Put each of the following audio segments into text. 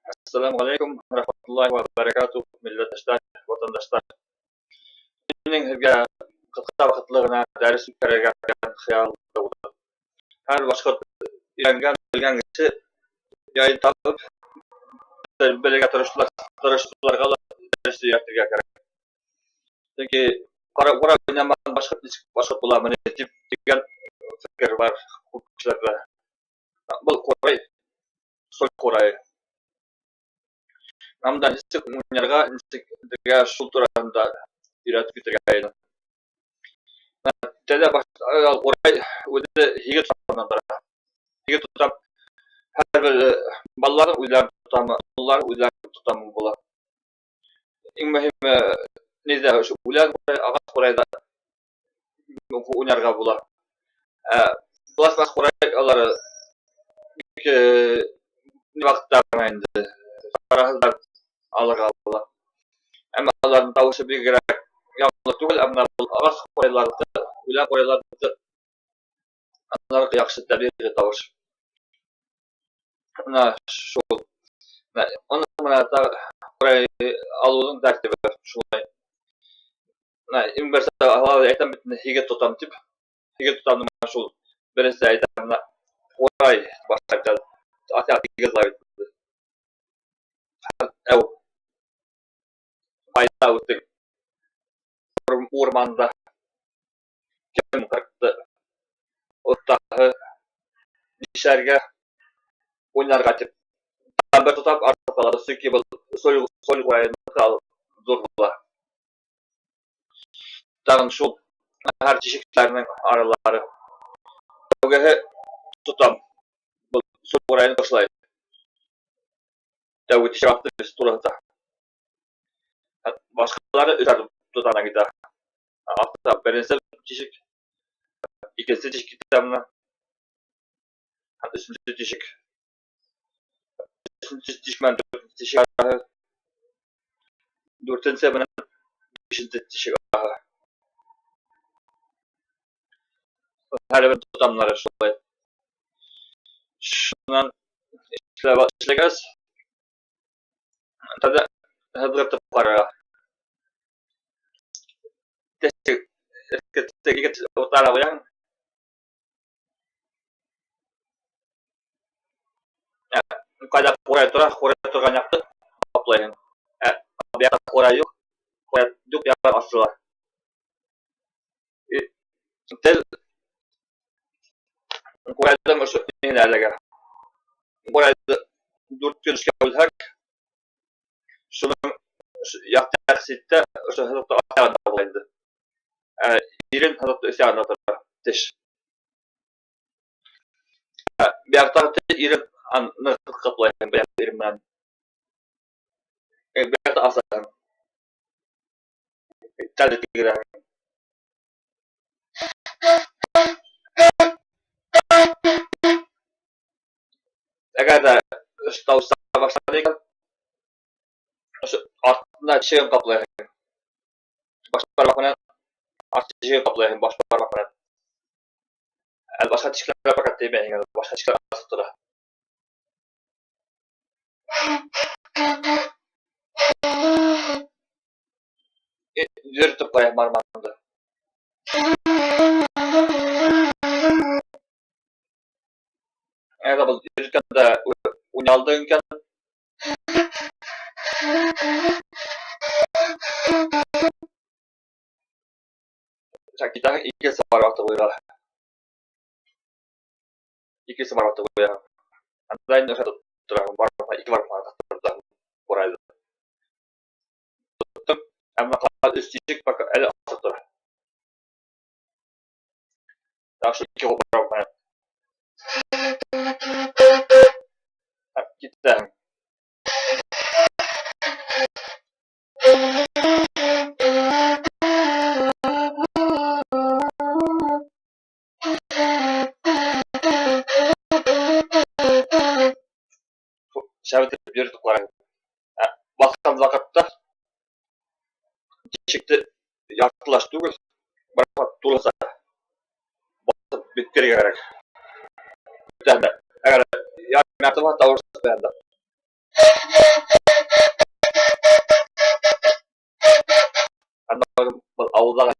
Assalamualaikum warahmatullahi wabarakatuh. Milletdaşlar, vatandaşlar. Sizlarga qisqa vaqtligina dars bergan xayolda bo'ldi. Har vaqt yangan bilgan kishi joy topib, birga turishlarga dars yaratishga kerak. Chunki qora o'ynaman boshqa bo'laman deb degan fikr bor ko'p kishilarda. Bu qo'ray, so'l qo'ray. Namdan istik o'ynarga istikga shu turanda uyratib bitirgan. Teda qo'ray o'zi yigit tutamdan yigit tutam har bir bolalarni o'ylanib tutaman, ularni o'ylanib tutaman bo'ladi. Eng muhimi nida shu o'ylan og'az qo'rayda o'ynarga bo'ladi. Bular qo'ray ular vaqtda endi farahlar alırga bo'ladi. Ama ularning tavsiya bergan yomon tugul, ammo og'az qo'raylarda o'ylan qo'raylarda ular yaxshi tabiiy tovush. Ana shu onu mana qo'ray aluvning tartibi shunday. En başta aytam bitni higit tutam deb, higit tutamni mana shu birinchi aytamni qo'ray boshqa ata higitlar. Ev bayda o'tdik. O'rmonda kim qirqdi? O'ttahi nisharga o'ynarga deb bir tutab orqalari sökki so'l qo'yayni qilib durdilar. Tag'in shu har cheshiklarning oralari o'gahi tutam bu so'l qo'yayni boshlaydi. Davut shafti turadi. Boshqalari o'tadi tutana gitar. Hafta birinchi cheshik, ikkinchi cheshikdan üçüncü cheshik. Üçüncü cheshikman cheshik. Dördüncü bilan beshinchi cheshik. Har bir tutamlari shunday. Shundan ishlagan tada hadrat qara. Ketika utara yang kada qo'ray turgan yoqda qoplayman. Bu yoqda qo'ray yo'q yoqlar ostida. Tel qo'raydan o'sha nelarga qo'rayda 4 kunga bo'lsak shuni yoqda sitda o'sha hisobda otanda bo'ladi. Yerin hisobda o'sanda tish. Bu yoqda yerin aniq qoplayman bu yoqda yerimdan. Bu yoqda asan. Talbiga agarda usta başladık şu altında şey kaplayın. Baş parmakla artı şey kaplayın baş parmakla. Başka dişler fakat değil yani başka dişler asıttıra. Yürütüp koyayım parmağımda. Evet bu yürütken de unyaldığın kan kita iki sebar waktu gue iki sebar waktu gue antara ini satu terang baru iki baru terang koral tutup ama kalau istisik pakai el asal langsung iki baru kita şahit bir tukaran. Bakkan vakıtta çeşitli yaklaştığımız bırakmak tulasa basıp bitkiri gerek. Bir tane eğer yardım yaptığımda tavırsız beğendim. Ауылдағы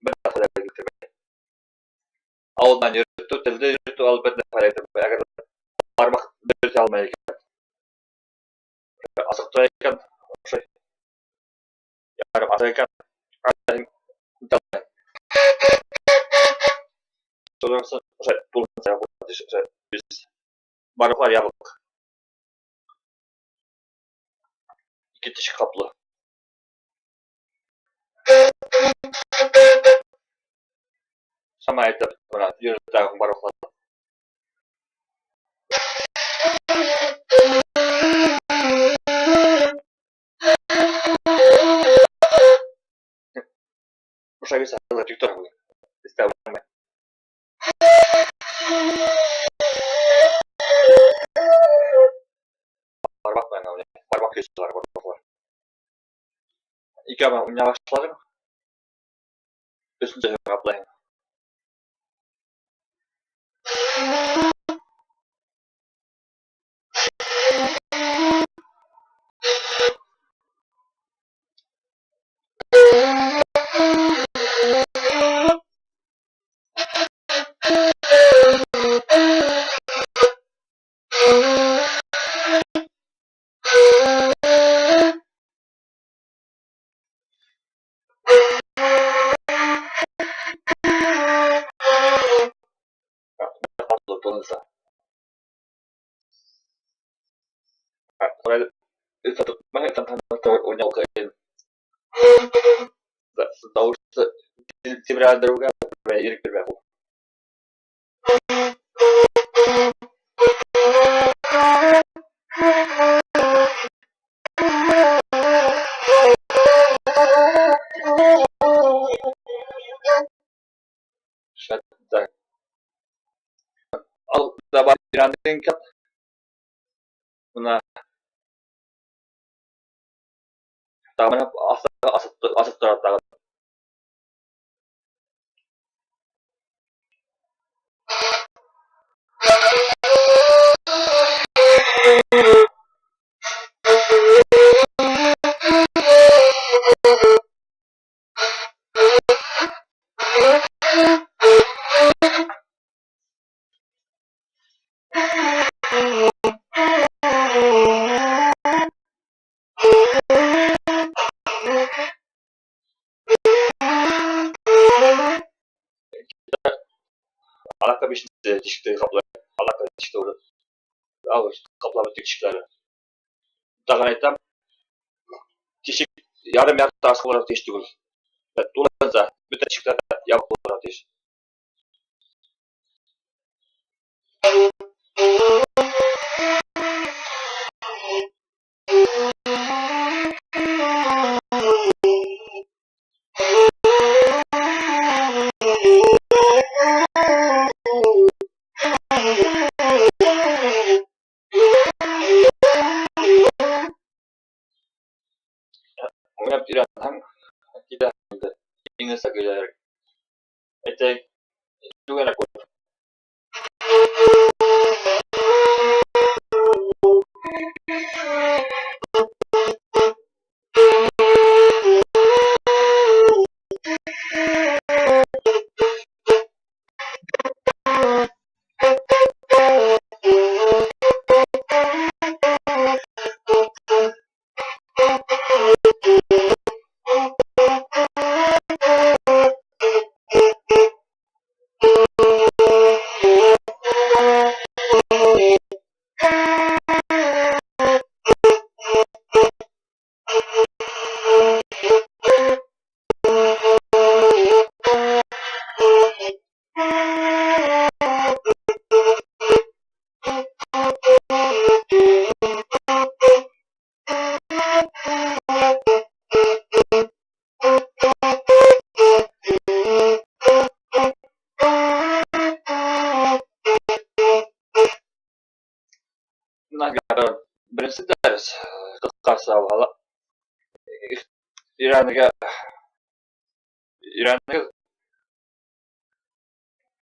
бір нәрсе келтірмей. Ауылдан үйрету, тілді үйрету, ал бір нәрсе келтірмей. Әгер бармақ бере алмай екен, асық тұра екен, ярым асық екен, sonuçta bulunca biz barbar yapıp iki diş kaplı. Sama etap buna yürüten barbar. Bu şey bisa TikTok bu. İstemem. Parmak ben öyle. Parmak kesiyorlar barbar. İki ama yavaşladım. Üstünce kaplayın. Dolayısıyla. Sonra satu mana tantangan onya kain. Dausa tibra droga irik berbaku. Şatta. Al da bayranın kat. Buna tamam asıp tarafta. Alaka bir şey dişikleri kaplar. Alaka dişikleri olur. Ağır kaplama dişikleri. Daha etam dişik yarım yarım askı olarak dişik olur. Dolayısıyla bütün dişikler yapıp olarak dişik. Ona bir an tidak ingin sekedar etek juga nak negara berisi ders kekasih awal Iran'da